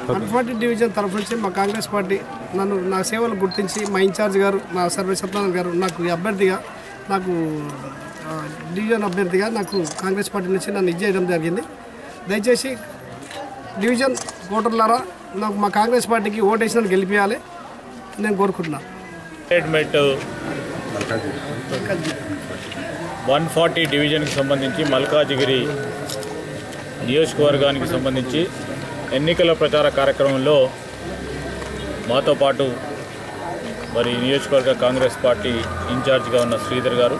140 division తరఫు నుంచి మా కాంగ్రెస్ పార్టీ నన్ను నా సేవలు గుర్తించి మా ఇన్ఛార్జ్ గారు మా సర్వే సత్యనారాయణ గారు నాకు అభ్యర్థిగా నాకు డివిజన్ అభ్యర్థిగా నాకు కాంగ్రెస్ పార్టీ నుంచి నన్ను ఇచ్చేయడం జరిగింది. దయచేసి డివిజన్ ఓటర్లారా నాకు మా కాంగ్రెస్ పార్టీకి ఓటేసి గెలిపించాలి నేను కోరుకుంటున్నాను. 140 డివిజన్కి సంబంధించి మల్కాజిగిరి నియోజకవర్గానికి సంబంధించి ఎన్నికల ప్రచార కార్యక్రమంలో మాతో పాటు మరి నియోజకవర్గ కాంగ్రెస్ పార్టీ ఇన్ఛార్జిగా ఉన్న శ్రీధర్ గారు,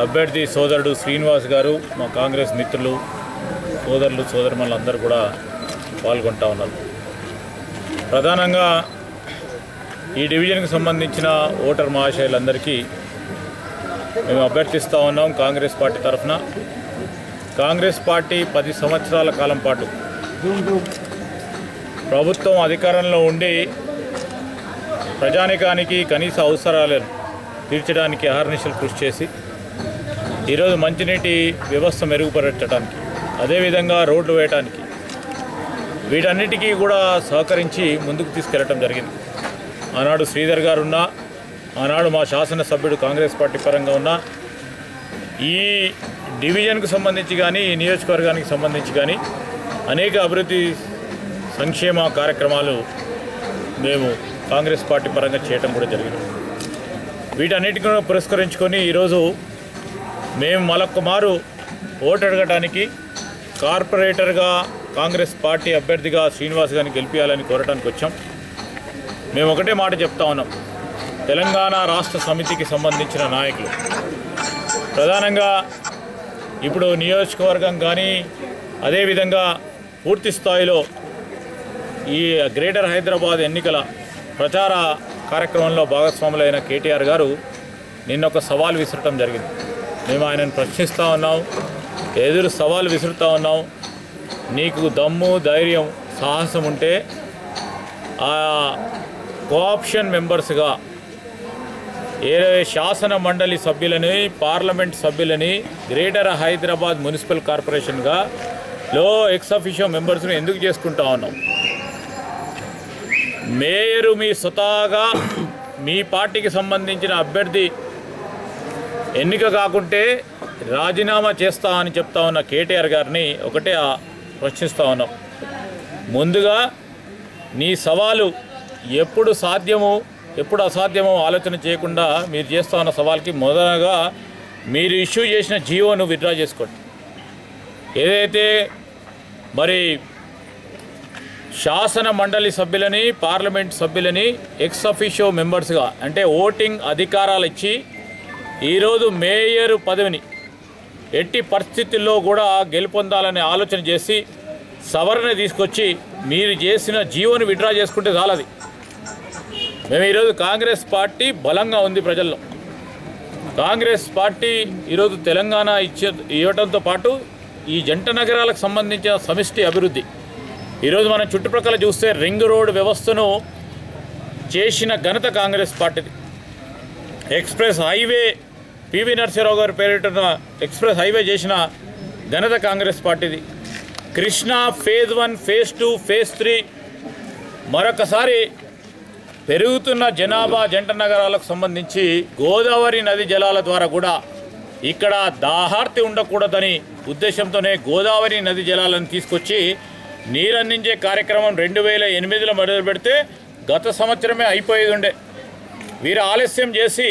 అభ్యర్థి సోదరుడు శ్రీనివాస్ గారు, మా కాంగ్రెస్ మిత్రులు సోదరులు సోదరుమణులందరూ కూడా పాల్గొంటూ ఉన్నారు. ప్రధానంగా ఈ డివిజన్కి సంబంధించిన ఓటర్ మహాశయులందరికీ మేము అభ్యర్థిస్తూ ఉన్నాం. కాంగ్రెస్ పార్టీ తరఫున కాంగ్రెస్ పార్టీ 10 సంవత్సరాల కాలం పాటు ప్రభుత్వం అధికారంలో ఉండి ప్రజానికానికి కనీస అవసరాలను తీర్చడానికి అహర్నిశలు కృషి చేసి ఈరోజు మంచినీటి వ్యవస్థ మెరుగుపరచడానికి, అదేవిధంగా రోడ్లు వేయడానికి, వీటన్నిటికీ కూడా సహకరించి ముందుకు తీసుకెళ్లడం జరిగింది. ఆనాడు శ్రీధర్ గారు ఉన్నా, ఆనాడు మా శాసనసభ్యుడు కాంగ్రెస్ పార్టీ పరంగా ఉన్న ఈ డివిజన్కు సంబంధించి కానీ ఈ నియోజకవర్గానికి సంబంధించి కానీ అనేక అభివృద్ధి సంక్షేమ కార్యక్రమాలు మేము కాంగ్రెస్ పార్టీ పరంగా చేయటం కూడా జరిగింది. వీటన్నిటిని పురస్కరించుకొని ఈరోజు మేము మరొక మారు ఓటు అడగడానికి కార్పొరేటర్గా కాంగ్రెస్ పార్టీ అభ్యర్థిగా శ్రీనివాస్ గారిని గెలిపించాలని కోరడానికి వచ్చాం. మేము ఒకటే మాట చెప్తా ఉన్నాం. తెలంగాణ రాష్ట్ర సమితికి సంబంధించిన నాయకులు ప్రధానంగా ఇప్పుడు నియోజకవర్గం కానీ అదేవిధంగా పూర్తి స్థాయిలో ఈ గ్రేటర్ హైదరాబాద్ ఎన్నికల ప్రచార కార్యక్రమంలో భాగస్వాములైన కేటీఆర్ గారు నిన్న ఒక సవాల్ విసరటం జరిగింది. మేము ఆయనను ప్రశ్నిస్తూ ఉన్నాం, ఎదురు సవాల్ విసురుతూ ఉన్నాం. నీకు దమ్ము, ధైర్యం, సాహసం ఉంటే ఆ కోఆప్షన్ మెంబర్స్గా ఏ శాసన మండలి సభ్యులని, పార్లమెంట్ సభ్యులని, గ్రేటర్ హైదరాబాద్ మున్సిపల్ కార్పొరేషన్గా ఎక్స్ అఫీషియో మెంబర్స్ని ఎందుకు చేసుకుంటా ఉన్నాం? మేయరు మీ స్వతహాగా మీ పార్టీకి సంబంధించిన అభ్యర్థి ఎన్నిక కాకుంటే రాజీనామా చేస్తా అని చెప్తా ఉన్న కేటీఆర్ గారిని ఒకటే ప్రశ్నిస్తూ ఉన్నాం. ముందుగా నీ సవాలు ఎప్పుడు సాధ్యమో ఎప్పుడు అసాధ్యమో ఆలోచన చేయకుండా మీరు చేస్తూ ఉన్న సవాల్కి మొదలుగా మీరు ఇష్యూ చేసిన జీవోను విత్డ్రా చేసుకోండి. ఏదైతే మరి శాసన మండలి సభ్యులని, పార్లమెంట్ సభ్యులని ఎక్స్ అఫీషియో మెంబర్స్గా అంటే ఓటింగ్ అధికారాలు ఇచ్చి ఈరోజు మేయర్ పదవిని ఎట్టి పరిస్థితుల్లో కూడా గెలుపొందాలనే ఆలోచన చేసి సవరణ తీసుకొచ్చి మీరు చేసిన జీవోను విత్డ్రా చేసుకుంటే చాలది. మేము ఈరోజు కాంగ్రెస్ పార్టీ బలంగా ఉంది ప్రజల్లో. కాంగ్రెస్ పార్టీ ఈరోజు తెలంగాణ ఇవ్వడంతో పాటు ఈ జంట నగరాలకు సంబంధించిన సమిష్టి అభివృద్ధి ఈరోజు మనం చుట్టుప్రక్కల చూస్తే రింగ్ రోడ్ వ్యవస్థను చేసిన ఘనత కాంగ్రెస్ పార్టీది. ఎక్స్ప్రెస్ హైవే పివి నరసింహారావు గారి పేరిట ఎక్స్ప్రెస్ హైవే చేసిన ఘనత కాంగ్రెస్ పార్టీది. కృష్ణా ఫేజ్ 1, ఫేజ్ 2, ఫేజ్ 3 మరొకసారి పెరుగుతున్న జనాభా జంట నగరాలకు సంబంధించి గోదావరి నది జలాల ద్వారా కూడా ఇక్కడ దాహార్తి ఉండకూడదని ఉద్దేశంతోనే గోదావరి నది జలాలను తీసుకొచ్చి నీరందించే కార్యక్రమం 2008లో మొదలు పెడితే గత సంవత్సరమే అయిపోయేది ఉండే. వీరు ఆలస్యం చేసి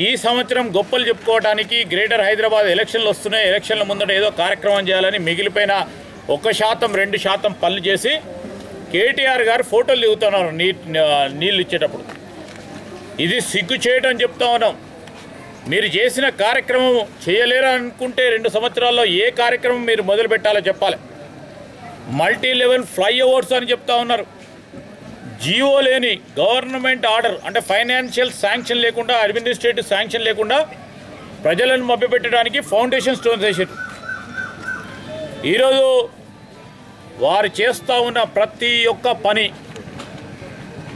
ఈ సంవత్సరం గొప్పలు చెప్పుకోవడానికి గ్రేటర్ హైదరాబాద్ ఎలక్షన్లు వస్తున్నాయి, ఎలక్షన్ల ముందట ఏదో కార్యక్రమం చేయాలని మిగిలిపోయిన 1%, 2% పనులు చేసి కేటీఆర్ గారు ఫోటోలు దిగుతున్నారు నీళ్ళు ఇచ్చేటప్పుడు. ఇది సిగ్గు చేయటం చెప్తా ఉన్నాం. మీరు చేసిన కార్యక్రమం చేయలేరు అనుకుంటే 2 సంవత్సరాల్లో ఏ కార్యక్రమం మీరు మొదలు పెట్టాలో చెప్పాలి. మల్టీ లెవెల్ ఫ్లైఓవర్స్ అని చెప్తా ఉన్నారు. జియో లేని గవర్నమెంట్ ఆర్డర్ అంటే ఫైనాన్షియల్ శాంక్షన్ లేకుండా, అడ్మినిస్ట్రేటివ్ శాంక్షన్ లేకుండా ప్రజలను మభ్యపెట్టడానికి ఫౌండేషన్ స్టోన్స్ వేసారు. ఈరోజు వారు చేస్తూ ఉన్న ప్రతి ఒక్క పని,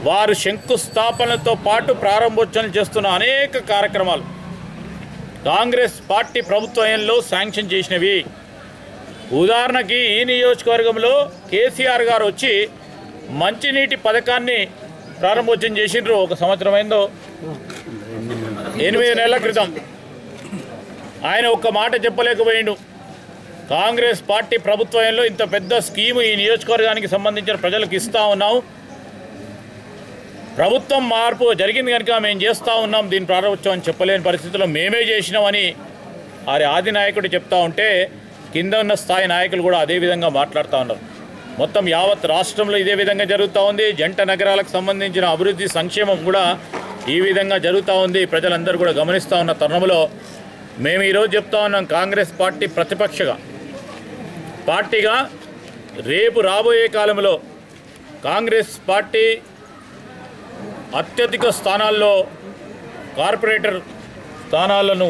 వారు శంకుస్థాపనలతో పాటు ప్రారంభోత్సవం చేస్తున్న అనేక కార్యక్రమాలు కాంగ్రెస్ పార్టీ ప్రభుత్వంలో శాంక్షన్ చేసినవి. ఉదాహరణకి ఈ నియోజకవర్గంలో కేసీఆర్ గారు వచ్చి మంచినీటి పథకాన్ని ప్రారంభోత్సవం చేసిండ్రు. ఒక సంవత్సరం అయిందో 8 నెలల క్రితం. ఆయన ఒక్క మాట చెప్పలేకపోయిండు. కాంగ్రెస్ పార్టీ ప్రభుత్వంలో ఇంత పెద్ద స్కీము ఈ నియోజకవర్గానికి సంబంధించిన ప్రజలకు ఇస్తూ ఉన్నాం, ప్రభుత్వం మార్పు జరిగింది కనుక మేము చేస్తూ ఉన్నాం, దీని ప్రారంభోత్సవం చెప్పలేని పరిస్థితుల్లో మేమే చేసినామని ఆది నాయకుడు చెప్తా ఉంటే కింద ఉన్న స్థాయి నాయకులు కూడా అదే విధంగా మాట్లాడుతూ ఉన్నారు. మొత్తం యావత్ రాష్ట్రంలో ఇదే విధంగా జరుగుతూ ఉంది. జంట నగరాలకు సంబంధించిన అభివృద్ధి సంక్షేమం కూడా ఈ విధంగా జరుగుతూ ఉంది. ప్రజలందరూ కూడా గమనిస్తూ ఉన్న తరుణంలో మేము ఈరోజు చెప్తా ఉన్నాం, కాంగ్రెస్ పార్టీ ప్రతిపక్ష పార్టీగా రేపు రాబోయే కాలంలో కాంగ్రెస్ పార్టీ అత్యధిక స్థానాల్లో కార్పొరేటర్ స్థానాలను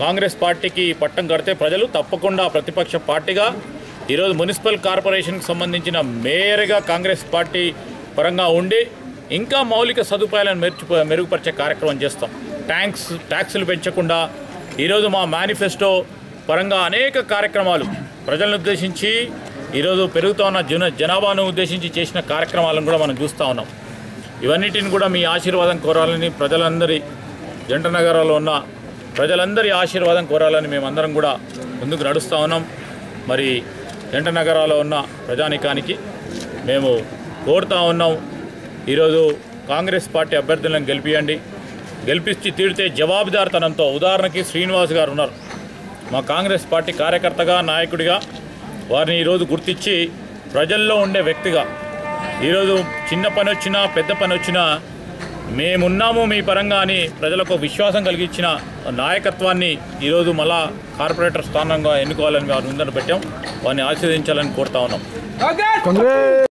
కాంగ్రెస్ పార్టీకి పట్టం కడితే ప్రజలు తప్పకుండా ప్రతిపక్ష పార్టీగా ఈరోజు మున్సిపల్ కార్పొరేషన్కి సంబంధించిన మేయర్గా కాంగ్రెస్ పార్టీ పరంగా ఉండి ఇంకా మౌలిక సదుపాయాలను మెరుగుపరిచే కార్యక్రమం చేస్తాం. ట్యాక్సులు పెంచకుండా ఈరోజు మా మేనిఫెస్టో పరంగా అనేక కార్యక్రమాలు ప్రజలను ఉద్దేశించి ఈరోజు పెరుగుతూ ఉన్న జనాభాను ఉద్దేశించి చేసిన కార్యక్రమాలను కూడా మనం చూస్తూ ఉన్నాం. ఇవన్నిటిని కూడా మీ ఆశీర్వాదం కోరాలని, ప్రజలందరి జంట నగరాల్లో ఉన్న ప్రజలందరి ఆశీర్వాదం కోరాలని మేమందరం కూడా ముందుకు నడుస్తూ ఉన్నాం. మరి జంట నగరాల్లో ఉన్న ప్రజానికానికి మేము కోరుతూ ఉన్నాం, ఈరోజు కాంగ్రెస్ పార్టీ అభ్యర్థులను గెలిపించి తీరితే జవాబుదారితనంతో. ఉదాహరణకి శ్రీనివాస్ గారు ఉన్నారు, మా కాంగ్రెస్ పార్టీ కార్యకర్తగా నాయకుడిగా వారిని ఈరోజు గుర్తించి ప్రజల్లో ఉండే వ్యక్తిగా ఈరోజు చిన్న పని వచ్చినా పెద్ద పని వచ్చినా మేమున్నాము మీ పరంగా అని ప్రజలకు విశ్వాసం కలిగించిన నాయకత్వాన్ని ఈరోజు మళ్ళా కార్పొరేటర్ స్థానంగా ఎన్నుకోవాలని వారి ముందర పెట్టాం. వారిని ఆశీర్వదించాలని కోరుతా ఉన్నాం.